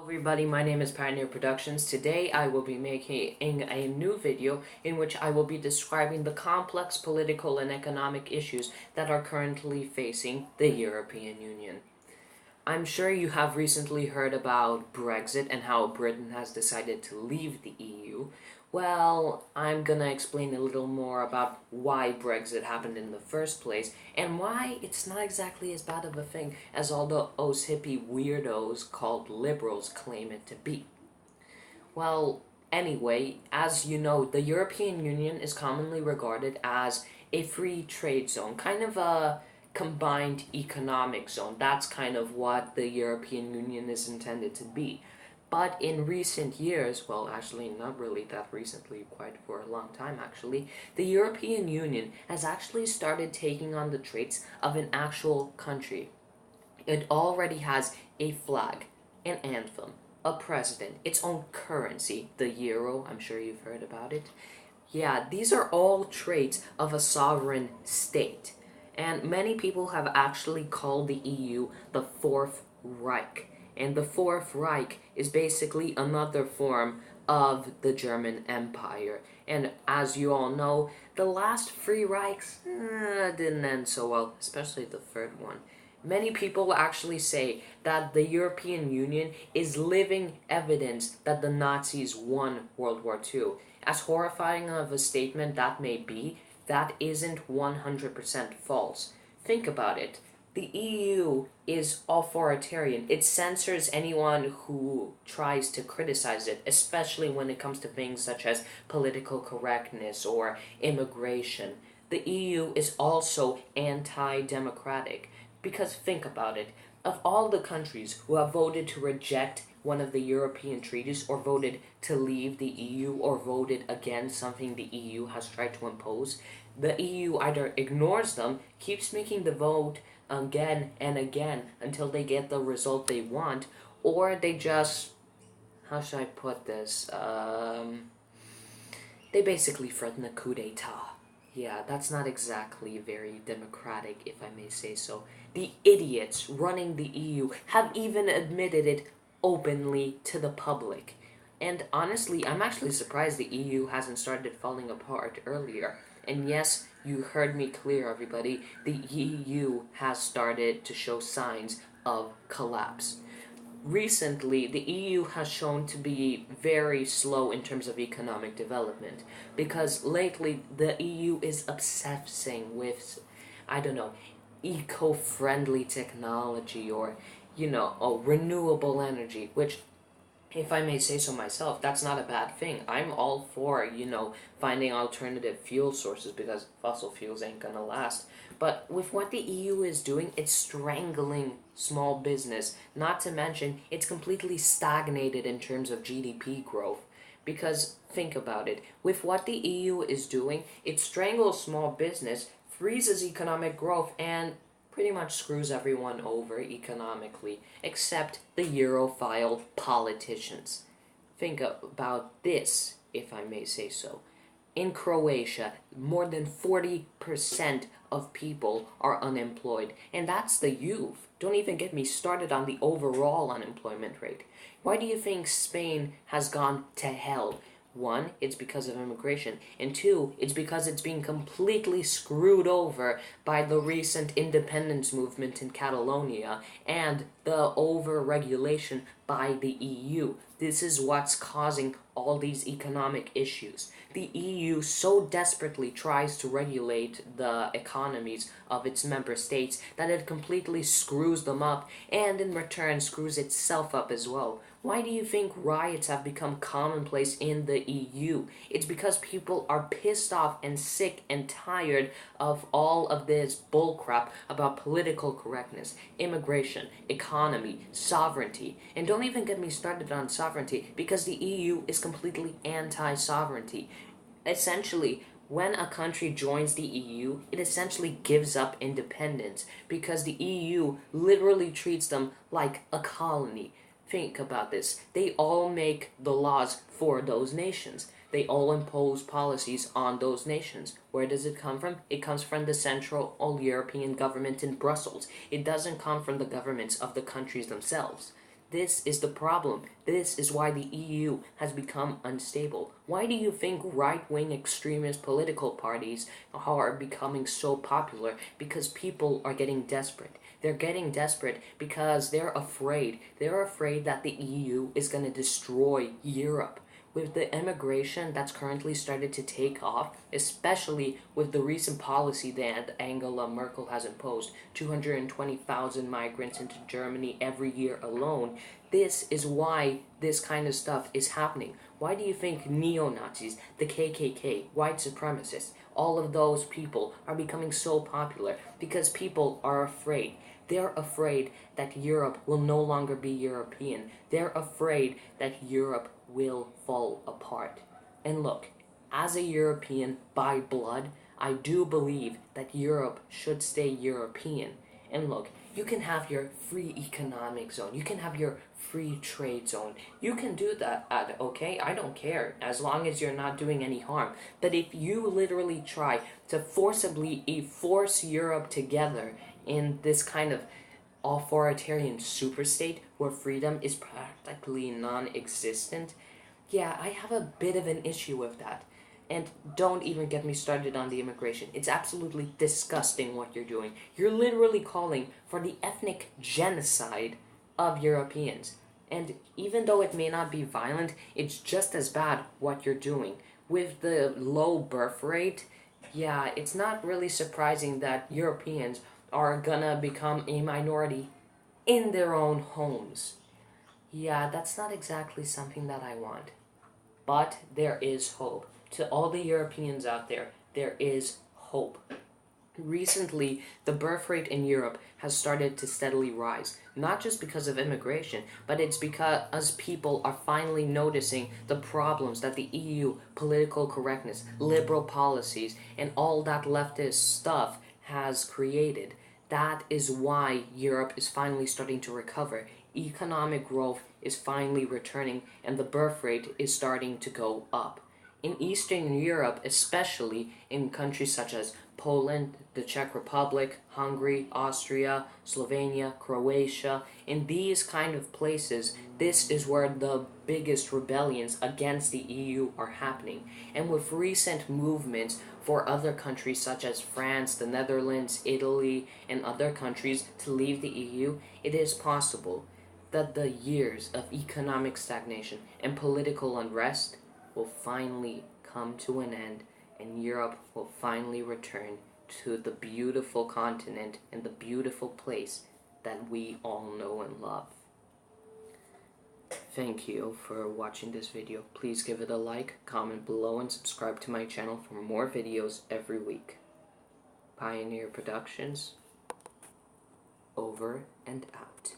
Everybody, my name is Pioneer Productions. Today I will be making a new video in which I will be describing the complex political and economic issues that are currently facing the European Union. I'm sure you have recently heard about Brexit and how Britain has decided to leave the EU. Well, I'm gonna explain a little more about why Brexit happened in the first place, and why it's not exactly as bad of a thing as all those hippie weirdos called liberals claim it to be. Well, anyway, as you know, the European Union is commonly regarded as a free trade zone, kind of a combined economic zone. That's kind of what the European Union is intended to be. But in recent years, well, actually not really that recently, quite for a long time actually, the European Union has actually started taking on the traits of an actual country. It already has a flag, an anthem, a president, its own currency, the euro. I'm sure you've heard about it. Yeah, these are all traits of a sovereign state. And many people have actually called the EU the Fourth Reich. And the Fourth Reich is basically another form of the German Empire. And as you all know, the last three Reichs didn't end so well, especially the third one. Many people actually say that the European Union is living evidence that the Nazis won World War II. As horrifying of a statement that may be, that isn't 100% false. Think about it. The EU is authoritarian. It censors anyone who tries to criticize it, especially when it comes to things such as political correctness or immigration. The EU is also anti-democratic. Because think about it, of all the countries who have voted to reject one of the European treaties, or voted to leave the EU, or voted against something the EU has tried to impose, the EU either ignores them, keeps making the vote again and again until they get the result they want, or they just, how should I put this, they basically threaten a coup d'etat. Yeah, that's not exactly very democratic, if I may say so. The idiots running the EU have even admitted it openly to the public. And honestly, I'm actually surprised the EU hasn't started falling apart earlier. And yes, you heard me clear, everybody, the EU has started to show signs of collapse. Recently, the EU has shown to be very slow in terms of economic development, because lately the EU is obsessing with, I don't know, eco-friendly technology, or, renewable energy, which, if I may say so myself, that's not a bad thing. I'm all for, finding alternative fuel sources, because fossil fuels ain't gonna last. But with what the EU is doing, it's strangling small business. Not to mention, it's completely stagnated in terms of GDP growth. Because, think about it, with what the EU is doing, it strangles small business, freezes economic growth, and pretty much screws everyone over economically, except the Europhile politicians. Think about this, if I may say so. In Croatia, more than 40% of people are unemployed, and that's the youth. Don't even get me started on the overall unemployment rate. Why do you think Spain has gone to hell? One, it's because of immigration, and two, it's because it's being completely screwed over by the recent independence movement in Catalonia and the over-regulation by the EU. This is what's causing all these economic issues. The EU so desperately tries to regulate the economies of its member states that it completely screws them up, and in return screws itself up as well. Why do you think riots have become commonplace in the EU? It's because people are pissed off and sick and tired of all of this bullcrap about political correctness, immigration, economy, sovereignty. And don't even get me started on sovereignty, because the EU is completely anti-sovereignty. Essentially, when a country joins the EU, it essentially gives up independence, because the EU literally treats them like a colony. Think about this. They all make the laws for those nations. They all impose policies on those nations. Where does it come from? It comes from the Central European government in Brussels. It doesn't come from the governments of the countries themselves. This is the problem. This is why the EU has become unstable. Why do you think right-wing extremist political parties are becoming so popular? Because people are getting desperate. They're getting desperate because they're afraid. They're afraid that the EU is going to destroy Europe. With the immigration that's currently started to take off, especially with the recent policy that Angela Merkel has imposed, 220,000 migrants into Germany every year alone, this is why this kind of stuff is happening. Why do you think neo-Nazis, the KKK, white supremacists, all of those people are becoming so popular? Because people are afraid. They're afraid that Europe will no longer be European. They're afraid that Europe will fall apart. And look, as a European by blood, I do believe that Europe should stay European. And look, you can have your free economic zone. You can have your free trade zone. You can do that, okay? I don't care, as long as you're not doing any harm. But if you literally try to forcibly force Europe together in this kind of authoritarian superstate where freedom is practically non-existent, yeah, I have a bit of an issue with that. And don't even get me started on the immigration. It's absolutely disgusting what you're doing. You're literally calling for the ethnic genocide of Europeans. And even though it may not be violent, it's just as bad what you're doing. With the low birth rate, yeah, it's not really surprising that Europeans are gonna become a minority in their own homes. Yeah, that's not exactly something that I want. But there is hope. To all the Europeans out there is hope. Recently, the birth rate in Europe has started to steadily rise, not just because of immigration, but it's because people are finally noticing the problems that the EU, political correctness, liberal policies, and all that leftist stuff has created. That is why Europe is finally starting to recover. Economic growth is finally returning, and the birth rate is starting to go up. In Eastern Europe, especially in countries such as Poland, the Czech Republic, Hungary, Austria, Slovenia, Croatia, in these kind of places, this is where the biggest rebellions against the EU are happening. And with recent movements for other countries such as France, the Netherlands, Italy, and other countries to leave the EU, it is possible that the years of economic stagnation and political unrest will finally come to an end, and Europe will finally return to the beautiful continent and the beautiful place that we all know and love. Thank you for watching this video. Please give it a like, comment below, and subscribe to my channel for more videos every week. Pioneer Productions, over and out.